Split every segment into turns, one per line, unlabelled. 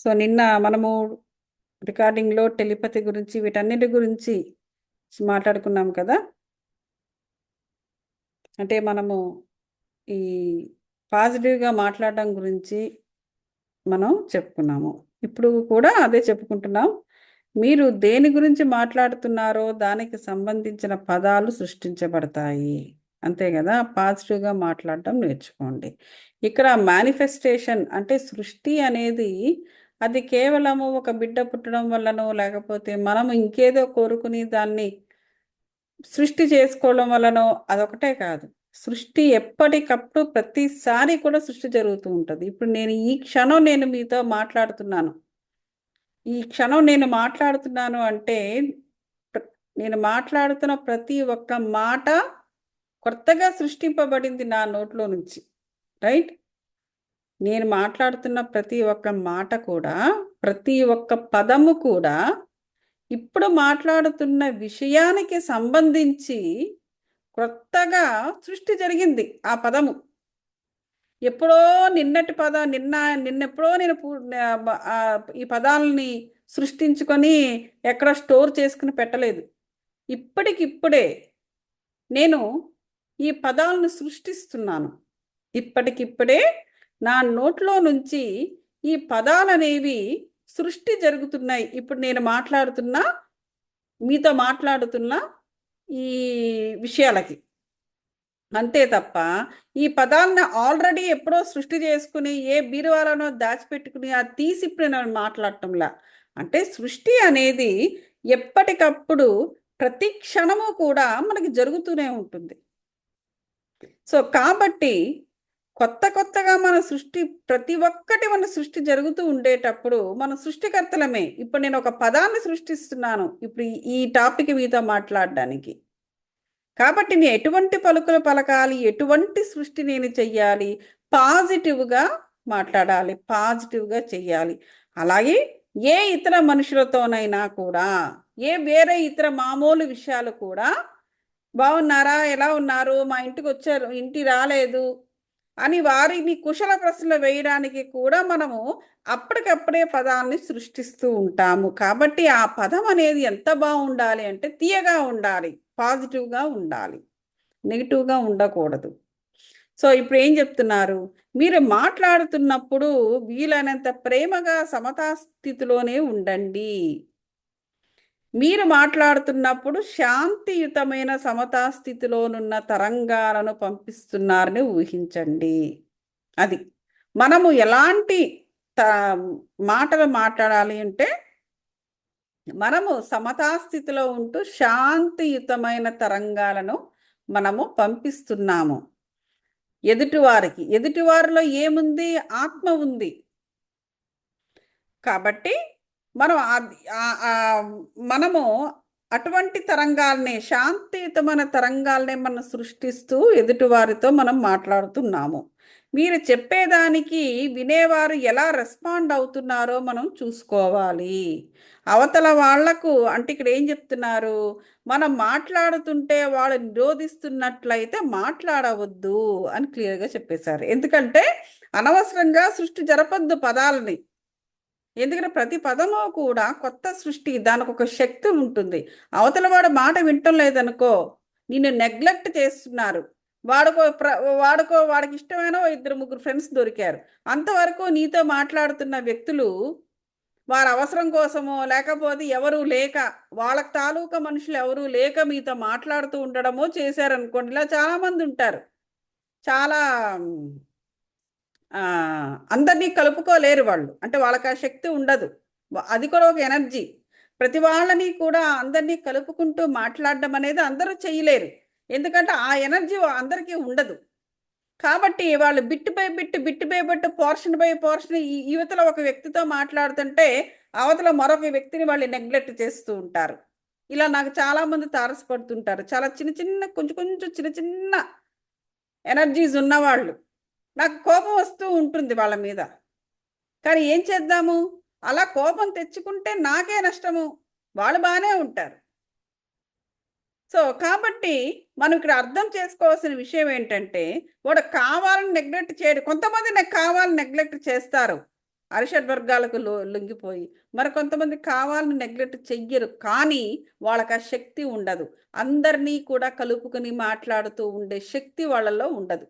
So నిన్న మనము రికార్డింగ్లో telepathy గురించి వీటన్నిటి గురించి మాట్లాడుకున్నాం కదా. అంటే మనము ఈ పాజిటివ్గా మాట్లాడడం గురించి మనం చెప్పుకున్నాము. ఇప్పుడు కూడా అదే చెప్పుకుంటున్నాం. మీరు దేని గురించి మాట్లాడుతున్నారో దానికి సంబంధించిన పదాలు సృష్టించబడతాయి. అంతే కదా, పాజిటివ్గా మాట్లాడడం నేర్చుకోండి. ఇక్కడ మేనిఫెస్టేషన్ అంటే సృష్టి అనేది అది కేవలము ఒక బిడ్డ పుట్టడం వల్లనో లేకపోతే మనం ఇంకేదో కోరుకుని దాన్ని సృష్టి చేసుకోవడం వల్లనో అదొకటే కాదు. సృష్టి ఎప్పటికప్పుడు ప్రతిసారి కూడా సృష్టి జరుగుతూ ఉంటుంది. ఇప్పుడు ఈ క్షణం నేను మీతో మాట్లాడుతున్నాను. ఈ క్షణం నేను మాట్లాడుతున్నాను అంటే ప్ర- నేను మాట్లాడుతున్న ప్రతి ఒక్క మాట కొత్తగా సృష్టింపబడింది నా నోట్లో నుంచి. రైట్? నేను మాట్లాడుతున్న ప్రతి ఒక్క మాట కూడా, ప్రతి ఒక్క పదము కూడా ఇప్పుడు మాట్లాడుతున్న విషయానికి సంబంధించి కొత్తగా సృష్టి జరిగింది. ఆ పదము ఎప్పుడో నిన్నటి నిన్నెప్పుడో నేను ఈ పదాలని సృష్టించుకొని ఎక్కడ స్టోర్ చేసుకుని పెట్టలేదు. ఇప్పటికిప్పుడే నేను ఈ పదాలను సృష్టిస్తున్నాను. ఇప్పటికిప్పుడే నా నోట్లో నుంచి ఈ పదాలు అనేవి సృష్టి జరుగుతున్నాయి. ఇప్పుడు నేను మీతో మాట్లాడుతున్న ఈ విషయాలకి. అంతే తప్ప ఈ పదాలను ఆల్రెడీ ఎప్పుడో సృష్టి చేసుకుని ఏ బీరువాలోనో దాచిపెట్టుకుని అది తీసి ఇప్పుడు నేను మాట్లాడటంలా. అంటే సృష్టి అనేది ఎప్పటికప్పుడు ప్రతి క్షణము కూడా మనకి జరుగుతూనే ఉంటుంది. సో కాబట్టి కొత్తగా ప్రతి ఒక్కటి మన సృష్టి జరుగుతూ ఉండేటప్పుడు మన సృష్టికర్తలమే. ఇప్పుడు నేను ఒక పదాన్ని సృష్టిస్తున్నాను ఇప్పుడు ఈ టాపిక్ మీతో మాట్లాడడానికి. కాబట్టి నేను ఎటువంటి పలుకులు పలకాలి, ఎటువంటి సృష్టి నేను చెయ్యాలి, పాజిటివ్గా మాట్లాడాలి, పాజిటివ్గా చెయ్యాలి. అలాగే ఏ ఇతర మనుషులతోనైనా కూడా, వేరే ఇతర మామూలు విషయాలు కూడా, బాగున్నారా, ఎలా ఉన్నారు, మా ఇంటికి వచ్చారు, ఇంటి రాలేదు అని వారిని కుశల ప్రశ్నలు వేయడానికి కూడా మనము అప్పటికప్పుడే పదాలని సృష్టిస్తూ ఉంటాము. కాబట్టి ఆ పదం అనేది ఎంత బాగుండాలి అంటే తీయగా ఉండాలి, పాజిటివ్గా ఉండాలి, నెగిటివ్గా ఉండకూడదు. సో ఇప్పుడు ఏం చెప్తున్నారు, మీరు మాట్లాడుతున్నప్పుడు వీలైనంత ప్రేమగా సమతాస్థితిలోనే ఉండండి. మీరు మాట్లాడుతున్నప్పుడు శాంతియుతమైన సమతాస్థితిలోనున్న తరంగాలను పంపిస్తున్నారని ఊహించండి. అది మనము ఎలాంటి మాటలు మాట్లాడాలి అంటే మనము సమతాస్థితిలో ఉంటూ శాంతియుతమైన తరంగాలను మనము పంపిస్తున్నాము ఎదుటివారిలో ఏముంది? ఆత్మ ఉంది. కాబట్టి మనము అటువంటి తరంగాల్ని, శాంతియుతమైన తరంగాల్ని మనం సృష్టిస్తూ ఎదుటివారితో మనం మాట్లాడుతున్నాము. మీరు చెప్పేదానికి వినేవారు ఎలా రెస్పాండ్ అవుతున్నారో మనం చూసుకోవాలి. అవతల వాళ్లకు అంటే ఇక్కడ ఏం చెప్తున్నారు, మనం మాట్లాడుతుంటే వాళ్ళు నిరోధిస్తున్నట్లయితే మాట్లాడవద్దు అని క్లియర్గా చెప్పేశారు. ఎందుకంటే అనవసరంగా సృష్టి జరపద్దు పదాలని. ఎందుకంటే ప్రతి పదంలో కూడా కొత్త సృష్టి, దానికి ఒక శక్తి ఉంటుంది. అవతల వాడు మాట వింటం లేదనుకో, నిన్ను నెగ్లెక్ట్ చేస్తున్నారు. వాడికి ఇష్టమైన 2-3 ఫ్రెండ్స్ దొరికారు. అంతవరకు నీతో మాట్లాడుతున్న వ్యక్తులు వారి అవసరం కోసమో లేకపోతే ఎవరు లేక, వాళ్ళకి తాలూకా మనుషులు ఎవరు లేక మీతో మాట్లాడుతూ ఉండడమో చేశారనుకోండి. ఇలా చాలామంది ఉంటారు. చాలా అందరినీ కలుపుకోలేరు వాళ్ళు. అంటే వాళ్ళకి ఆ శక్తి ఉండదు. అది కూడా ఒక ఎనర్జీ. ప్రతి వాళ్ళని కూడా అందరినీ కలుపుకుంటూ మాట్లాడడం అనేది అందరూ చేయలేరు. ఎందుకంటే ఆ ఎనర్జీ అందరికీ ఉండదు. కాబట్టి వాళ్ళు bit by bit, portion by portion యువతలో ఒక వ్యక్తితో మాట్లాడుతుంటే అవతల మరొక వ్యక్తిని వాళ్ళు నెగ్లెక్ట్ చేస్తూ ఉంటారు. ఇలా నాకు చాలామంది తారసపడుతుంటారు. చాలా కొంచెం చిన్న ఎనర్జీస్ ఉన్నవాళ్ళు. నాకు కోపం వస్తూ ఉంటుంది వాళ్ళ మీద. కానీ ఏం చేద్దాము, అలా కోపం తెచ్చుకుంటే నాకే నష్టము, వాళ్ళు బాగానే ఉంటారు. సో కాబట్టి మనం ఇక్కడ అర్థం చేసుకోవాల్సిన విషయం ఏంటంటే, వాడు కావాలని నెగ్లెక్ట్ చేయడు. కొంతమంది నాకు కావాలని నెగ్లెక్ట్ చేస్తారు. అరిషడ్ వర్గాలకు లొంగిపోయి, మరి కొంతమంది కావాలని నెగ్లెక్ట్ చెయ్యరు, కానీ వాళ్ళకి ఆ శక్తి ఉండదు. అందరినీ కూడా కలుపుకొని మాట్లాడుతూ ఉండే శక్తి వాళ్ళలో ఉండదు.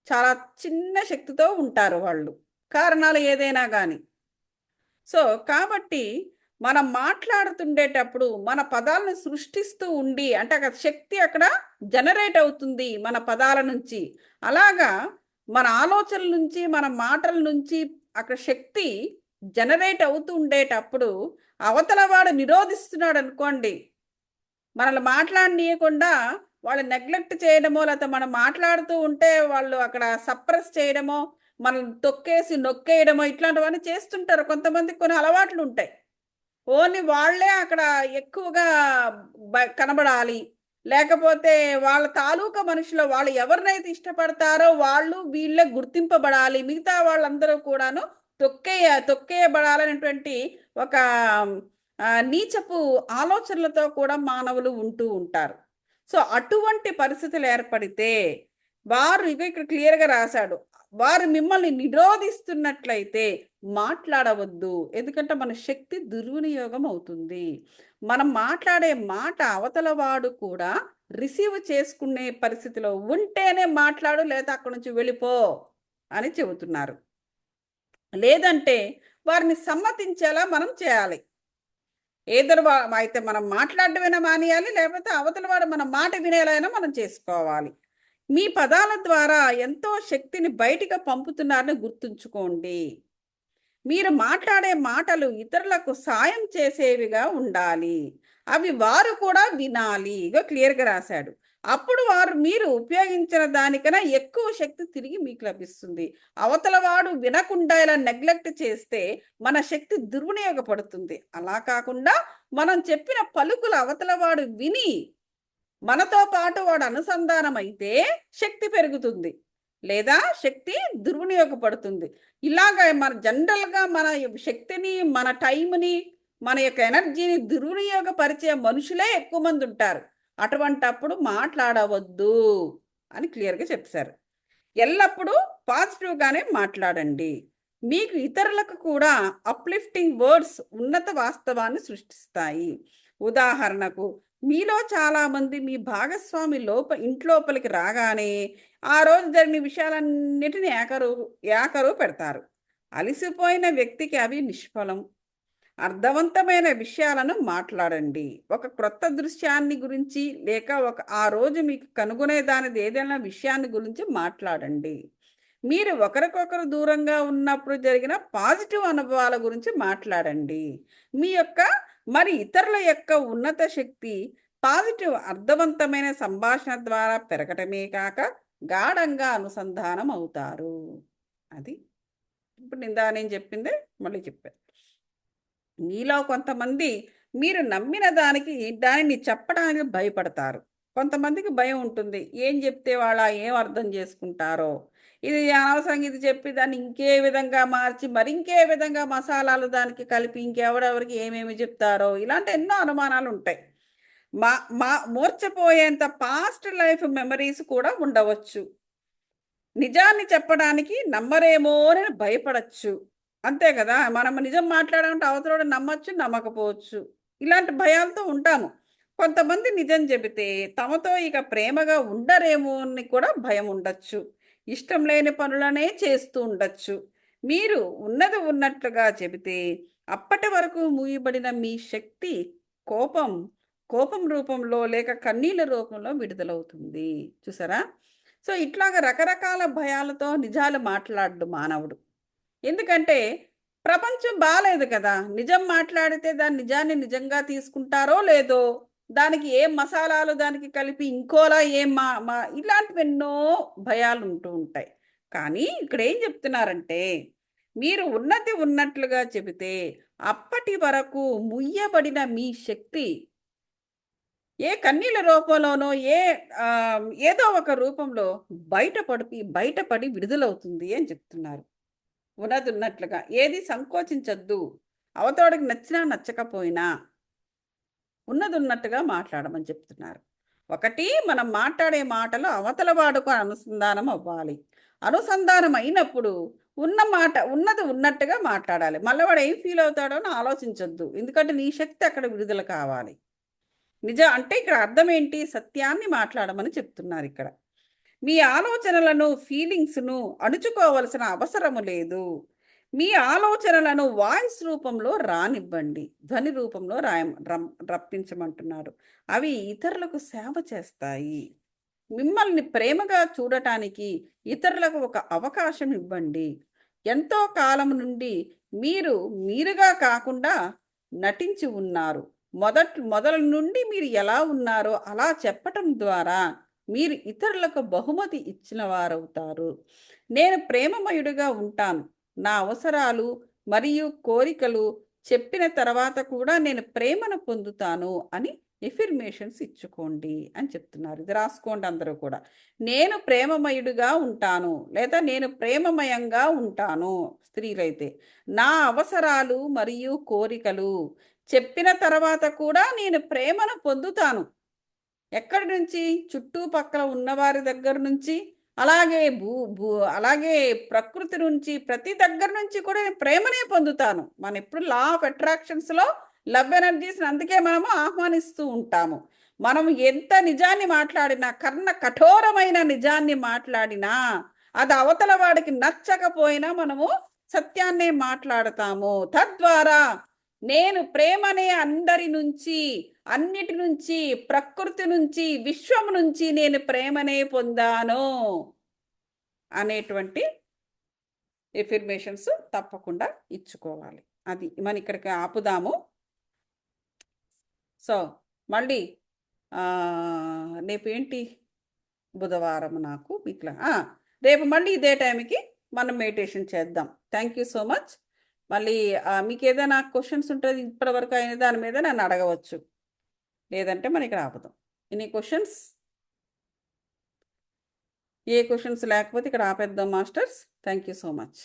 చాలా చిన్న శక్తితో ఉంటారు వాళ్ళు, కారణాలు ఏదైనా కానీ. సో కాబట్టి మనం మాట్లాడుతుండేటప్పుడు మన పదాలను సృష్టిస్తూ ఉండి, అంటే అక్కడ శక్తి అక్కడ జనరేట్ అవుతుంది మన పదాల నుంచి. అలాగా మన ఆలోచనల నుంచి, మన మాటల నుంచి అక్కడ శక్తి జనరేట్ అవుతూ ఉండేటప్పుడు అవతల వాడు నిరోధిస్తున్నాడు అనుకోండి, మనల్ని మాట్లాడనీయకుండా వాళ్ళు నెగ్లెక్ట్ చేయడమో, లేకపోతే మనం మాట్లాడుతూ ఉంటే వాళ్ళు అక్కడ సప్రెస్ చేయడమో, మనల్ని తొక్కేసి నొక్కేయడమో ఇట్లాంటివన్నీ చేస్తుంటారు. కొంతమందికి కొన్ని అలవాట్లు ఉంటాయి. ఓన్లీ వాళ్ళే అక్కడ ఎక్కువగా కనబడాలి, లేకపోతే వాళ్ళ తాలూకా మనుషులు వాళ్ళు ఎవరినైతే ఇష్టపడతారో వాళ్ళు వీళ్ళే గుర్తింపబడాలి, మిగతా వాళ్ళందరూ కూడాను తొక్కేయబడాలనేటువంటి ఒక నీచపు ఆలోచనలతో కూడా మానవులు ఉంటూ ఉంటారు. సో అటువంటి పరిస్థితులు ఏర్పడితే వారు ఇక్కడ క్లియర్గా రాశాడు, వారు మిమ్మల్ని నిరోధిస్తున్నట్లయితే మాట్లాడవద్దు. ఎందుకంటే మన శక్తి దుర్వినియోగం అవుతుంది. మనం మాట్లాడే మాట అవతల వాడు కూడా రిసీవ్ చేసుకునే పరిస్థితిలో ఉంటేనే మాట్లాడు, లేదా అక్కడి నుంచి వెళ్ళిపో అని చెబుతున్నారు. లేదంటే వారిని సమ్మతించేలా మనం చేయాలి. ఏదరు అయితే మనం మాట్లాడటమైనా మానేయాలి, లేకపోతే అవతల వాడు మన మాట వినేలా మనం చేసుకోవాలి. మీ పదాల ద్వారా ఎంతో శక్తిని బయటికి పంపుతున్నారని గుర్తుంచుకోండి. మీరు మాట్లాడే మాటలు ఇతరులకు సాయం చేసేవిగా ఉండాలి, అవి వారు కూడా వినాలి. ఇగో క్లియర్గా రాశాడు. అప్పుడు మీరు ఉపయోగించిన దానికన్నా ఎక్కువ శక్తి తిరిగి మీకు లభిస్తుంది. అవతల వాడు వినకుండా ఇలా నెగ్లెక్ట్ చేస్తే మన శక్తి దుర్వినియోగపడుతుంది. అలా కాకుండా మనం చెప్పిన పలుకులు అవతల వాడు విని మనతో పాటు వాడు అనుసంధానం అయితే శక్తి పెరుగుతుంది, లేదా శక్తి దుర్వినియోగపడుతుంది. ఇలాగ మన జనరల్గా మన శక్తిని, మన టైంని, మన యొక్క ఎనర్జీని దుర్వినియోగపరిచే మనుషులే ఎక్కువ మంది ఉంటారు. అటువంటప్పుడు మాట్లాడవద్దు అని క్లియర్గా చెప్పారు. ఎల్లప్పుడూ పాజిటివ్గానే మాట్లాడండి. మీకు ఇతరులకు కూడా అప్లిఫ్టింగ్ వర్డ్స్ ఉన్నత వాస్తవాన్ని సృష్టిస్తాయి. ఉదాహరణకు, మీలో చాలామంది మీ భాగస్వామి ఇంట్లోపలికి రాగానే ఆ రోజు జరిగిన విషయాలన్నిటిని ఏకరువు పెడతారు. అలసిపోయిన వ్యక్తికి అవి నిష్ఫలం. అర్థవంతమైన విషయాలను మాట్లాడండి. ఒక క్రొత్త దృశ్యాన్ని గురించి, లేక ఆ రోజు మీకు కనుగొనే దానిది ఏదైనా విషయాన్ని గురించి మాట్లాడండి. మీరు ఒకరికొకరు దూరంగా ఉన్నప్పుడు జరిగిన పాజిటివ్ అనుభవాల గురించి మాట్లాడండి. మరి ఇతరుల యొక్క ఉన్నత శక్తి పాజిటివ్ అర్థవంతమైన సంభాషణ ద్వారా పెరగటమే కాక గాఢంగా అనుసంధానం అవుతారు. అది ఇప్పుడు నేను చెప్పిందే మళ్ళీ చెప్పాను. మీలో కొంతమంది మీరు నమ్మిన దానిని చెప్పడానికి భయపడతారు. కొంతమందికి భయం ఉంటుంది, ఏం చెప్తే ఏం అర్థం చేసుకుంటారో, ఇది అనవసరంగా ఇది చెప్పి దాన్ని ఇంకే విధంగా మార్చి మరింకే విధంగా మసాలాలు దానికి కలిపి ఇంకెవరెవరికి ఏమేమి చెప్తారో, ఇలాంటి ఎన్నో అనుమానాలు ఉంటాయి. మూర్చపోయేంత పాస్ట్ లైఫ్ మెమరీస్ కూడా ఉండవచ్చు. నిజాన్ని చెప్పడానికి నమ్మరేమో అని భయపడచ్చు. అంతే కదా, మనం నిజం మాట్లాడాలంటే అవతల నమ్మచ్చు, నమ్మకపోవచ్చు. ఇలాంటి భయాలతో ఉంటాము. కొంతమంది నిజం చెబితే తమతో ఇక ప్రేమగా ఉండరేమో అని కూడా భయం ఉండొచ్చు. ఇష్టం లేని పనులనే చేస్తూ ఉండొచ్చు. మీరు ఉన్నది ఉన్నట్లుగా చెబితే అప్పటి వరకు మూయబడిన మీ శక్తి కోపం రూపంలో, లేక కన్నీళ్ళ రూపంలో విడుదలవుతుంది. చూసారా? సో ఇట్లాగ రకరకాల భయాలతో నిజాలు మాట్లాడు మానవుడు. ఎందుకంటే ప్రపంచం బాగాలేదు కదా, నిజం మాట్లాడితే దాని నిజాన్ని నిజంగా తీసుకుంటారో లేదో, దానికి ఏం మసాలాలు దానికి కలిపి ఇంకోలా ఏం ఇలాంటివి ఎన్నో భయాలు ఉంటూ ఉంటాయి. కానీ ఇక్కడ ఏం చెప్తున్నారంటే, మీరు ఉన్నతి ఉన్నట్లుగా చెబితే అప్పటి వరకు ముయ్యబడిన మీ శక్తి ఏ కన్నీళ్ళ రూపంలోనో ఏదో ఒక రూపంలో బయటపడి విడుదలవుతుంది అని చెప్తున్నారు. ఉన్నది ఉన్నట్లుగా ఏది సంకోచించద్దు. అవతోడికి నచ్చినా నచ్చకపోయినా ఉన్నది ఉన్నట్టుగా మాట్లాడమని చెప్తున్నారు. ఒకటి, మనం మాట్లాడే మాటలు అవతల వాడుకు అనుసంధానం అవ్వాలి. అనుసంధానం అయినప్పుడు ఉన్న మాట ఉన్నది ఉన్నట్టుగా మాట్లాడాలి. మళ్ళీ వాడు ఏం ఫీల్ అవుతాడో అని ఆలోచించొద్దు. ఎందుకంటే నీ శక్తి అక్కడ విడుదల కావాలి. అంటే ఇక్కడ అర్థం ఏంటి? సత్యాన్ని మాట్లాడమని చెప్తున్నారు ఇక్కడ. మీ ఆలోచనలను, ఫీలింగ్స్‌ను అణుచుకోవలసిన అవసరము లేదు. మీ ఆలోచనలను వాయిస్ రూపంలో రానివ్వండి. ధ్వని రూపంలో రప్పించమంటున్నారు. అవి ఇతరులకు సేవ చేస్తాయి. మిమ్మల్ని ప్రేమగా చూడటానికి ఇతరులకు ఒక అవకాశం ఇవ్వండి. ఎంతో కాలం నుండి మీరు మీరుగా కాకుండా నటించి ఉన్నారు. మొదల నుండి మీరు ఎలా ఉన్నారో అలా చెప్పటం ద్వారా మీరు ఇతరులకు బహుమతి ఇచ్చిన వారవుతారు. నేను ప్రేమమయుడిగా ఉంటాను. నా అవసరాలు మరియు కోరికలు చెప్పిన తర్వాత కూడా నేను ప్రేమను పొందుతాను అని ఎఫిర్మేషన్స్ ఇచ్చుకోండి అని చెప్తున్నారు. ఇది రాసుకోండి అందరూ కూడా. నేను ప్రేమమయుడిగా ఉంటాను, లేదా నేను ప్రేమమయంగా ఉంటాను స్త్రీలైతే. నా అవసరాలు మరియు కోరికలు చెప్పిన తర్వాత కూడా నేను ప్రేమను పొందుతాను. ఎక్కడి నుంచి? చుట్టుపక్కల ఉన్నవారి దగ్గర నుంచి, అలాగే భూ భూ అలాగే ప్రకృతి నుంచి, ప్రతి దగ్గర నుంచి కూడా నేను ప్రేమనే పొందుతాను. మనం ఎప్పుడు లా ఆఫ్ అట్రాక్షన్స్‌లో లవ్ ఎనర్జీస్‌ని అందుకే మనము ఆహ్వానిస్తూ ఉంటాము. మనం ఎంత నిజాన్ని మాట్లాడినా, కఠోరమైన నిజాన్ని మాట్లాడినా, అది అవతల వాడికి నచ్చకపోయినా మనము సత్యాన్నే మాట్లాడతాము. తద్వారా నేను ప్రేమనే అందరి నుంచి, అన్నిటి నుంచి, ప్రకృతి నుంచి, విశ్వం నుంచి నేను ప్రేమనే పొందాను అనేటువంటి ఎఫర్మేషన్స్ తప్పకుండా ఇచ్చుకోవాలి. అది మనం ఇక్కడికి ఆపుదాము. సో మళ్ళీ రేపు ఏంటి? బుధవారం నాకు ఇట్లా రేపు మళ్ళీ ఇదే టైంకి మనం మెడిటేషన్ చేద్దాం. Thank you so much. మళ్ళీ మీకు ఏదైనా క్వశ్చన్స్ ఉంటుంది ఇప్పటివరకు అయిన దాని మీద నన్ను అడగవచ్చు. లేదంటే మనం ఇక్కడ ఆపుదాం. Any questions? ఏ క్వశ్చన్స్ లేకపోతే ఇక్కడ ఆపేద్దాం masters. Thank you so much.